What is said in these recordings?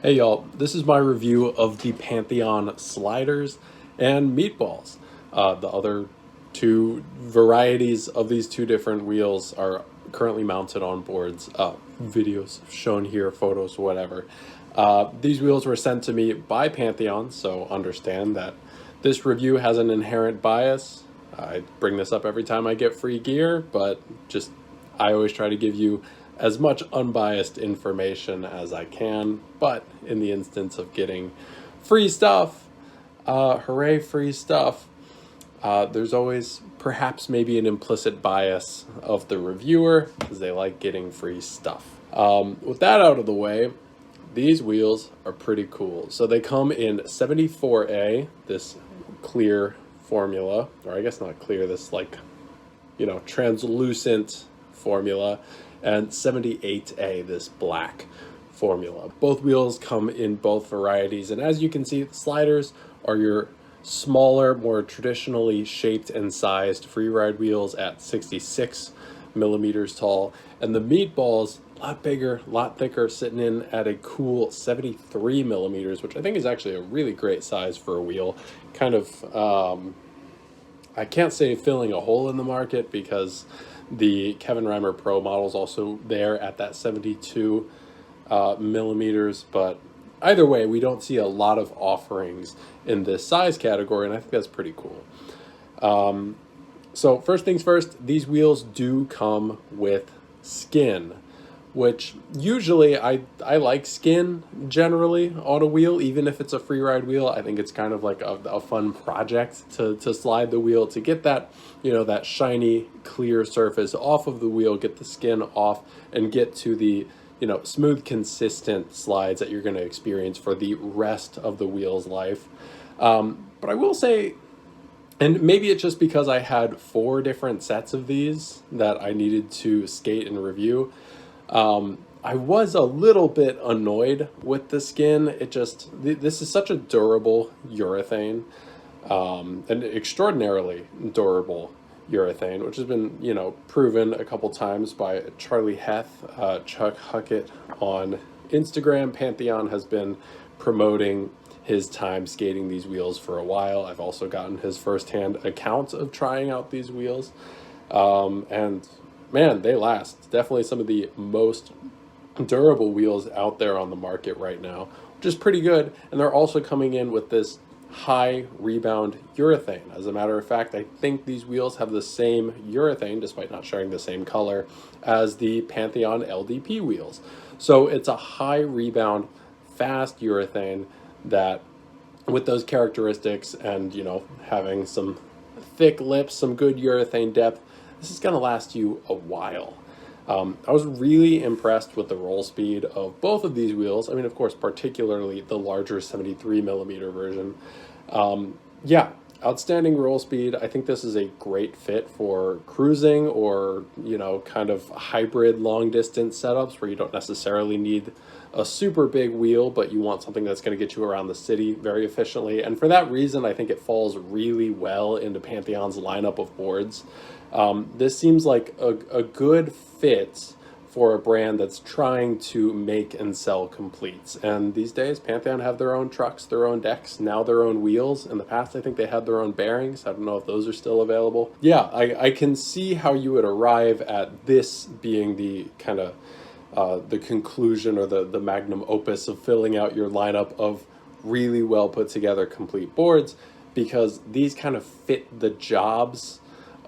Hey y'all, this is my review of the Pantheon sliders and Meatballs. The other two varieties of these two different wheels are currently mounted on boards. Videos shown here, photos, whatever. These wheels were sent to me by Pantheon, so understand that this review has an inherent bias. I bring this up every time I get free gear, but I always try to give you as much unbiased information as I can, but in the instance of getting free stuff, hooray, free stuff, there's always perhaps maybe an implicit bias of the reviewer because they like getting free stuff. With that out of the way, these wheels are pretty cool. So they come in 74A, this clear formula, or I guess not clear, this translucent formula, and 78A, this black formula. Both wheels come in both varieties, and as you can see, the sliders are your smaller, more traditionally shaped and sized free ride wheels at 66 millimeters tall, and the Meatballs, a lot bigger, a lot thicker, sitting in at a cool 73 millimeters, which I think is actually a really great size for a wheel. Kind of, I can't say filling a hole in the market because the Kevin Reimer Pro model is also there at that 72 millimeters, but either way, we don't see a lot of offerings in this size category, and I think that's pretty cool. So first things first, these wheels do come with skin, which usually I like skin generally on a wheel, even if it's a free ride wheel. I think it's kind of like a fun project to slide the wheel, to get that, that shiny, clear surface off of the wheel, get the skin off, and get to the, smooth, consistent slides that you're going to experience for the rest of the wheel's life. But I will say, and maybe it's just because I had 4 different sets of these that I needed to skate and review, I was a little bit annoyed with the skin. This is such a durable urethane, an extraordinarily durable urethane, which has been, proven a couple times by Charlie Heth, Chuck Huckett on Instagram. Pantheon has been promoting his time skating these wheels for a while. I've also gotten his firsthand account of trying out these wheels. And man, they last. Definitely some of the most durable wheels out there on the market right now, which is pretty good. And they're also coming in with this high rebound urethane. As a matter of fact, I think these wheels have the same urethane, despite not sharing the same color, as the Pantheon LDP wheels. So it's a high rebound, fast urethane that, with those characteristics and, having some thick lips, some good urethane depth, this is going to last you a while. I was really impressed with the roll speed of both of these wheels. I mean, of course, particularly the larger 73 millimeter version. Yeah, outstanding roll speed. I think this is a great fit for cruising or, kind of hybrid long distance setups where you don't necessarily need a super big wheel, but you want something that's going to get you around the city very efficiently. And for that reason, I think it falls really well into Pantheon's lineup of boards. This seems like a good fit for a brand that's trying to make and sell completes. And these days, Pantheon have their own trucks, their own decks, now their own wheels. In the past, I think they had their own bearings. I don't know if those are still available. Yeah, I can see how you would arrive at this being the kind of the conclusion or the magnum opus of filling out your lineup of really well put together complete boards, because these kind of fit the jobs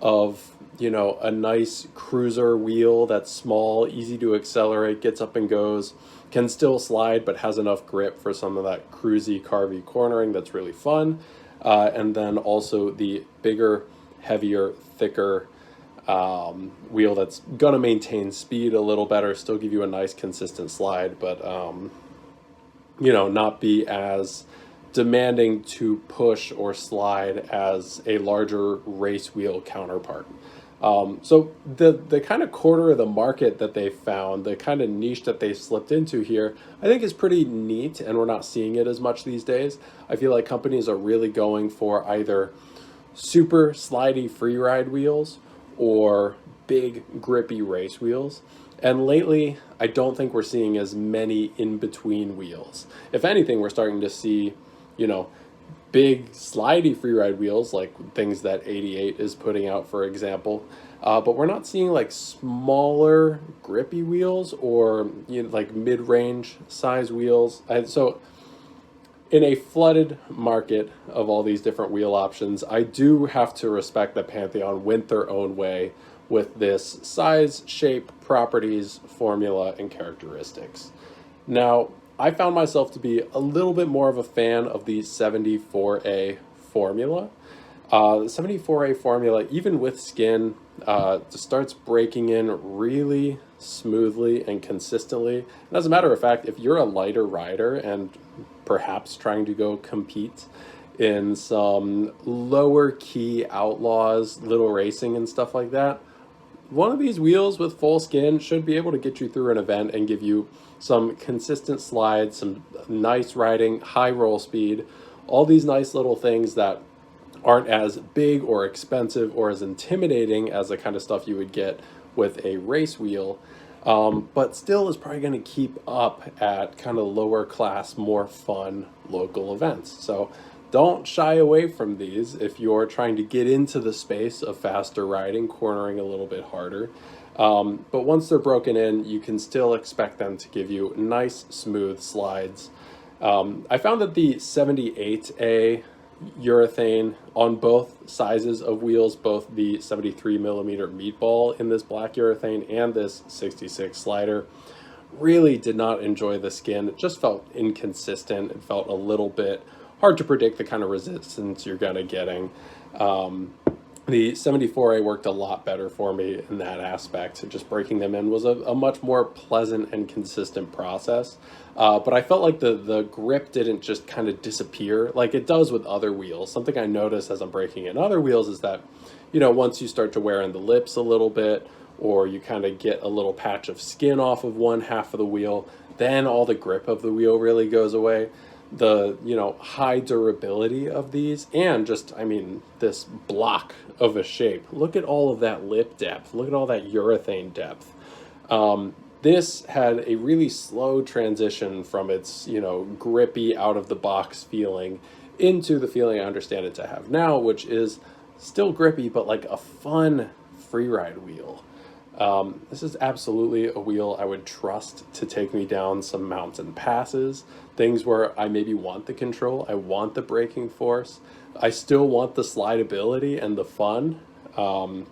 of, a nice cruiser wheel that's small, easy to accelerate, gets up and goes, can still slide, but has enough grip for some of that cruisy, carvy cornering that's really fun. And then also the bigger, heavier, thicker wheel that's going to maintain speed a little better, still give you a nice, consistent slide, but, not be as demanding to push or slide as a larger race wheel counterpart. So the kind of quarter of the market that they found, the kind of niche that they slipped into here, I think is pretty neat, and we're not seeing it as much these days. I feel like companies are really going for either super slidey free ride wheels or big grippy race wheels. And lately, I don't think we're seeing as many in between wheels. If anything, we're starting to see, you know, big slidey freeride wheels like things that 88 is putting out, for example. But we're not seeing like smaller grippy wheels or, you know, like mid-range size wheels. And so in a flooded market of all these different wheel options, I do have to respect that Pantheon went their own way with this size, shape, properties, formula, and characteristics. Now, I found myself to be a little bit more of a fan of the 74A formula. The 74A formula, even with skin, starts breaking in really smoothly and consistently. And as a matter of fact, if you're a lighter rider and perhaps trying to go compete in some lower key outlaws, little racing and stuff like that, one of these wheels with full skin should be able to get you through an event and give you some consistent slides, some nice riding, high roll speed, all these nice little things that aren't as big or expensive or as intimidating as the kind of stuff you would get with a race wheel, but still is probably going to keep up at kind of lower class, more fun local events. So don't shy away from these if you're trying to get into the space of faster riding, cornering a little bit harder. But once they're broken in, you can still expect them to give you nice, smooth slides. I found that the 78A urethane on both sizes of wheels, both the 73 millimeter Meatball in this black urethane and this 66 slider, really did not enjoy the skin. It just felt inconsistent. It felt a little bit hard to predict the kind of resistance you're gonna getting. The 74A worked a lot better for me in that aspect. Just breaking them in was a much more pleasant and consistent process. But I felt like the grip didn't just kind of disappear like it does with other wheels. Something I noticed as I'm breaking in other wheels is that, you know, once you start to wear in the lips a little bit, or you kind of get a little patch of skin off of one half of the wheel, then all the grip of the wheel really goes away. The, you know, high durability of these, and just, I mean, this block of a shape. Look at all of that lip depth. Look at all that urethane depth. This had a really slow transition from its, you know, grippy out of the box feeling into the feeling I understand it to have now, which is still grippy, but like a fun freeride wheel. This is absolutely a wheel I would trust to take me down some mountain passes, things where I maybe want the control, I want the braking force, I still want the slidability and the fun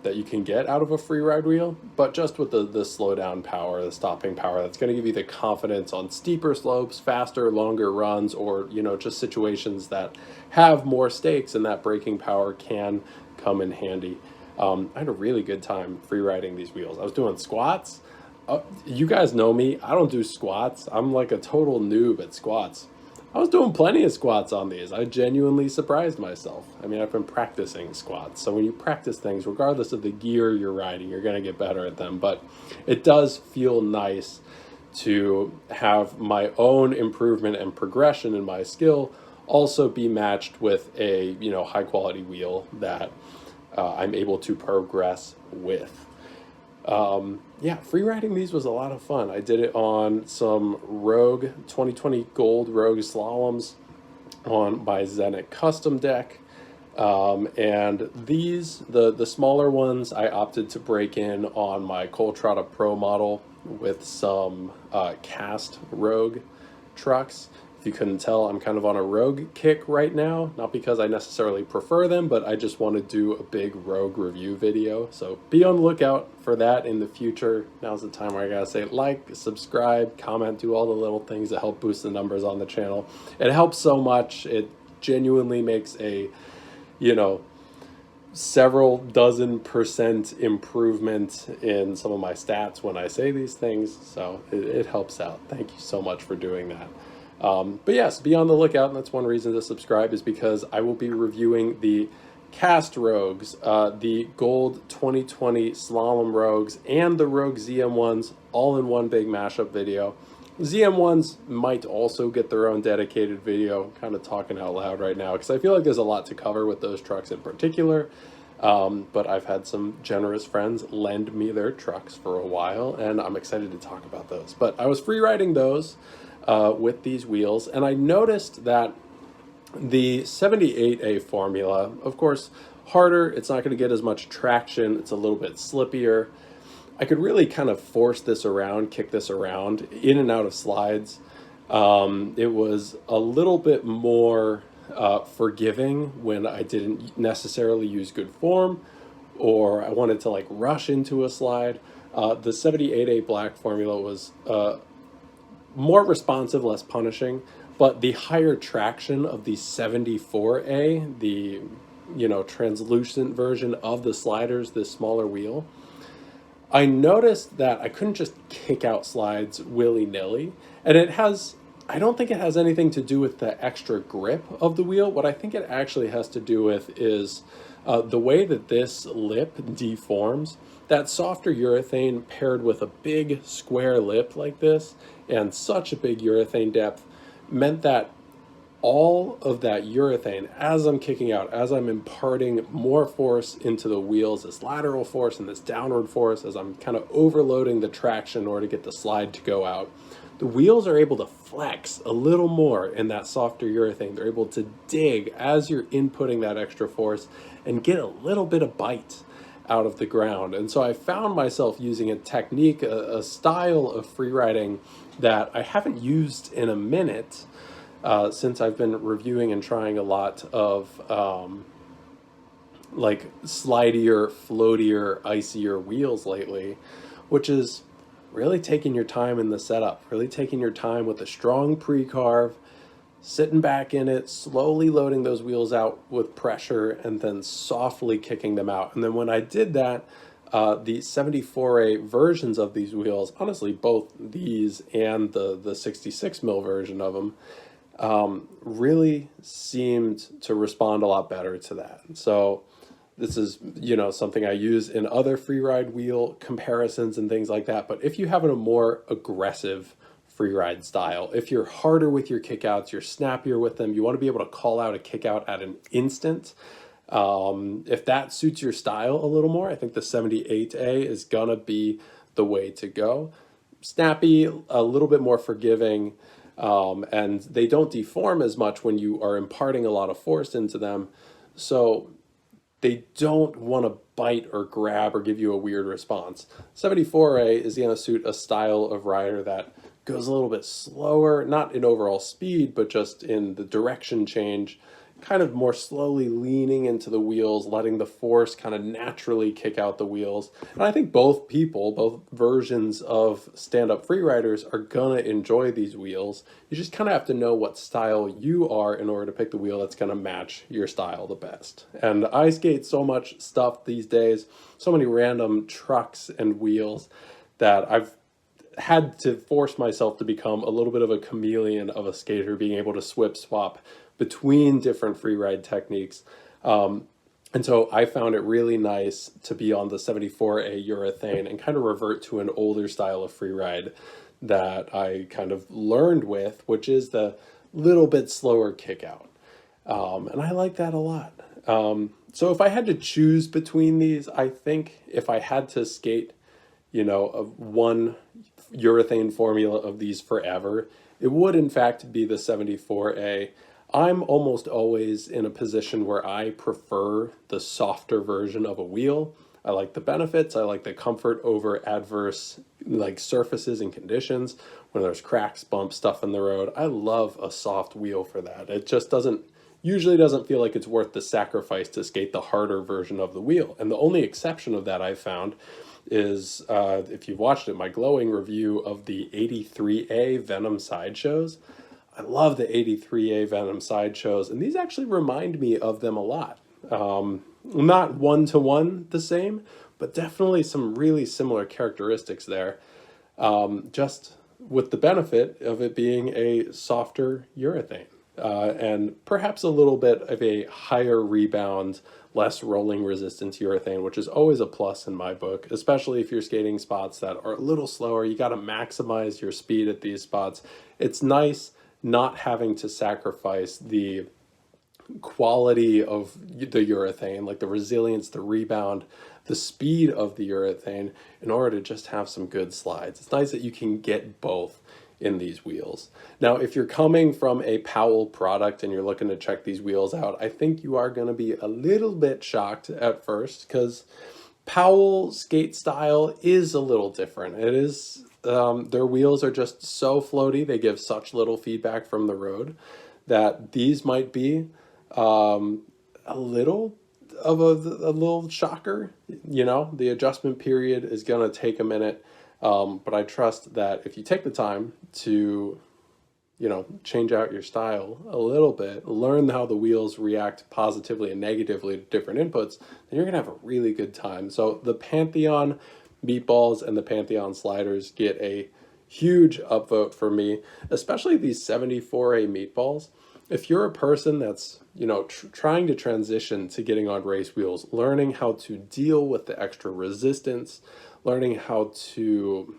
that you can get out of a freeride wheel, but just with the slowdown power, the stopping power, that's going to give you the confidence on steeper slopes, faster, longer runs, or, you know, just situations that have more stakes, and that braking power can come in handy. I had a really good time free riding these wheels. I was doing squats. You guys know me. I don't do squats. I'm like a total noob at squats. I was doing plenty of squats on these. I genuinely surprised myself. I mean, I've been practicing squats. So when you practice things, regardless of the gear you're riding, you're going to get better at them. But it does feel nice to have my own improvement and progression in my skill also be matched with a, you know, high quality wheel that I'm able to progress with. Yeah, free riding these was a lot of fun. I did it on some Rogue 2020 Gold Rogue slaloms on my Zenit custom deck. And these, the smaller ones, I opted to break in on my Coltrata Pro model with some cast Rogue trucks. If you couldn't tell, I'm kind of on a Rogue kick right now, not because I necessarily prefer them, but I just want to do a big Rogue review video. So be on the lookout for that in the future. Now's the time where I gotta say like, subscribe, comment, do all the little things that help boost the numbers on the channel. It helps so much. It genuinely makes a, you know, several dozen % improvement in some of my stats when I say these things. So it helps out. Thank you so much for doing that. But yes, be on the lookout, and that's one reason to subscribe, is because I will be reviewing the cast Rogues, the Gold 2020 Slalom Rogues, and the Rogue ZM ones, all in one big mashup video. ZM ones might also get their own dedicated video, kind of talking out loud right now, because I feel like there's a lot to cover with those trucks in particular. But I've had some generous friends lend me their trucks for a while, and I'm excited to talk about those. But I was free riding those with these wheels, and I noticed that the 78A formula, of course, harder, it's not going to get as much traction, it's a little bit slippier. I could really kind of force this around, kick this around, in and out of slides. It was a little bit more forgiving when I didn't necessarily use good form or I wanted to like rush into a slide. The 78A black formula was more responsive, less punishing, but the higher traction of the 74A, the translucent version of the sliders, this smaller wheel, I noticed that I couldn't just kick out slides willy-nilly. And I don't think it has anything to do with the extra grip of the wheel. What I think it actually has to do with is the way that this lip deforms. That softer urethane paired with a big square lip like this and such a big urethane depth meant that all of that urethane, as I'm kicking out, as I'm imparting more force into the wheels, this lateral force and this downward force, as I'm kind of overloading the traction in order to get the slide to go out, the wheels are able to flex a little more in that softer urethane. They're able to dig as you're inputting that extra force and get a little bit of bite out of the ground. And so I found myself using a technique, a style of free riding that I haven't used in a minute, since I've been reviewing and trying a lot of like slidier, floatier, icier wheels lately, which is really taking your time in the setup, really taking your time with a strong pre-carve, sitting back in it, slowly loading those wheels out with pressure, and then softly kicking them out. And then when I did that, the 74A versions of these wheels, honestly, both these and the 66 mil version of them, really seemed to respond a lot better to that. So this is, something I use in other free ride wheel comparisons and things like that. But if you have a more aggressive free ride style, if you're harder with your kickouts, you're snappier with them, you want to be able to call out a kickout at an instant. If that suits your style a little more, I think the 78A is gonna be the way to go. Snappy, a little bit more forgiving, and they don't deform as much when you are imparting a lot of force into them. So they don't want to bite or grab or give you a weird response. 74A is going to suit a style of rider that goes a little bit slower, not in overall speed, but just in the direction change, kind of more slowly leaning into the wheels, letting the force kind of naturally kick out the wheels. And I think both versions of stand-up freeriders are gonna enjoy these wheels. You just kind of have to know what style you are in order to pick the wheel that's gonna match your style the best. And I skate so much stuff these days, so many random trucks and wheels, that I've had to force myself to become a little bit of a chameleon of a skater, being able to swap between different free ride techniques. And so I found it really nice to be on the 74A urethane and kind of revert to an older style of free ride that I kind of learned with, which is the little bit slower kick out. And I like that a lot. So if I had to choose between these, I think if I had to skate, one urethane formula of these forever, it would in fact be the 74A. I'm almost always in a position where I prefer the softer version of a wheel. I like the benefits. I like the comfort over adverse surfaces and conditions. When there's cracks, bumps, stuff in the road, I love a soft wheel for that. It just usually doesn't feel like it's worth the sacrifice to skate the harder version of the wheel. And the only exception of that I've found is, if you've watched it, my glowing review of the 83A Venom sideshows. I love the 83A Venom sideshows, and these actually remind me of them a lot. Not one-to-one the same, but definitely some really similar characteristics there, just with the benefit of it being a softer urethane, and perhaps a little bit of a higher rebound, less rolling resistance urethane, which is always a plus in my book, especially if you're skating spots that are a little slower. You got to maximize your speed at these spots. It's nice not having to sacrifice the quality of the urethane, like the resilience, the rebound, the speed of the urethane, in order to just have some good slides. It's nice that you can get both in these wheels. Now, if you're coming from a Powell product and you're looking to check these wheels out, I think you are going to be a little bit shocked at first, because Powell skate style is a little different. It is, their wheels are just so floaty, they give such little feedback from the road, that these might be a little of a little shocker. You know, the adjustment period is going to take a minute, but I trust that if you take the time to, you know, change out your style a little bit, learn how the wheels react positively and negatively to different inputs, then you're gonna have a really good time. So the Pantheon Meatballs and the Pantheon sliders get a huge upvote for me, especially these 74A Meatballs. If you're a person that's, you know, trying to transition to getting on race wheels, learning how to deal with the extra resistance, learning how to,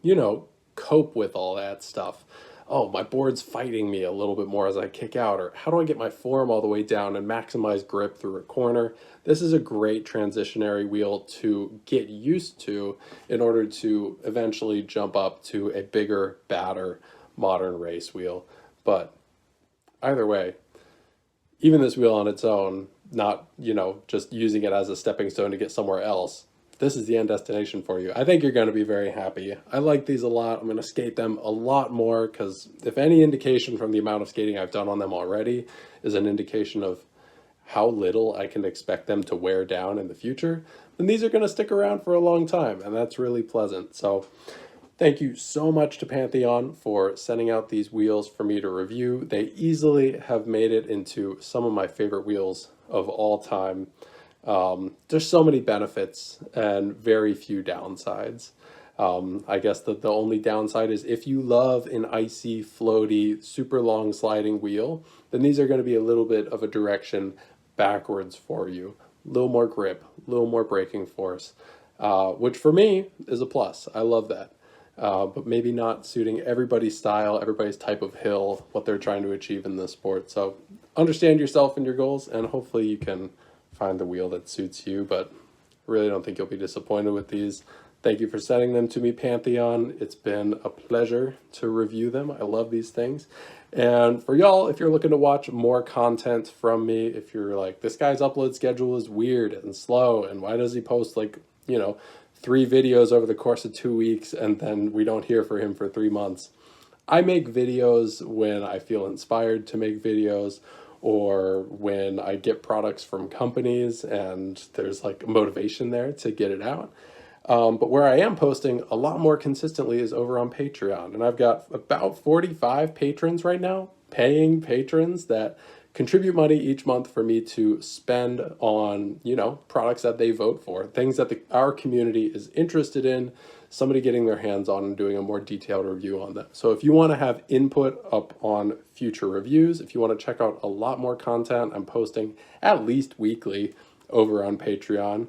you know, cope with all that stuff. Oh, my board's fighting me a little bit more as I kick out, or how do I get my form all the way down and maximize grip through a corner? This is a great transitionary wheel to get used to in order to eventually jump up to a bigger, badder, modern race wheel. But either way, even this wheel on its own, not, you know, just using it as a stepping stone to get somewhere else, this is the end destination for you. I think you're going to be very happy. I like these a lot. I'm going to skate them a lot more, because if any indication from the amount of skating I've done on them already is an indication of how little I can expect them to wear down in the future, then these are going to stick around for a long time, and that's really pleasant. So thank you so much to Pantheon for sending out these wheels for me to review. They easily have made it into some of my favorite wheels of all time. There's so many benefits and very few downsides. I guess the only downside is if you love an icy, floaty, super long sliding wheel, then these are going to be a little bit of a direction backwards for you. A little more grip, a little more braking force, which for me is a plus. I love that. But maybe not suiting everybody's style, everybody's type of hill, what they're trying to achieve in this sport. So understand yourself and your goals, and hopefully you can find the wheel that suits you, but I really don't think you'll be disappointed with these. Thank you for sending them to me, Pantheon. It's been a pleasure to review them. I love these things. And for y'all, if you're looking to watch more content from me, if you're like, this guy's upload schedule is weird and slow, and why does he post like, you know, 3 videos over the course of 2 weeks and then we don't hear from him for 3 months? I make videos when I feel inspired to make videos, or when I get products from companies and there's like motivation there to get it out. But where I am posting a lot more consistently is over on Patreon. And I've got about 45 patrons right now, paying patrons that contribute money each month for me to spend on, you know, products that they vote for, things that our community is interested in, somebody getting their hands on and doing a more detailed review on them. So if you want to have input up on future reviews, if you want to check out a lot more content, I'm posting at least weekly over on Patreon.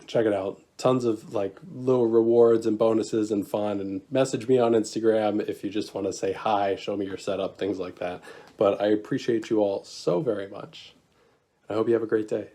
Check it out. Tons of like little rewards and bonuses and fun, and message me on Instagram if you just want to say hi, show me your setup, things like that. But I appreciate you all so very much. I hope you have a great day.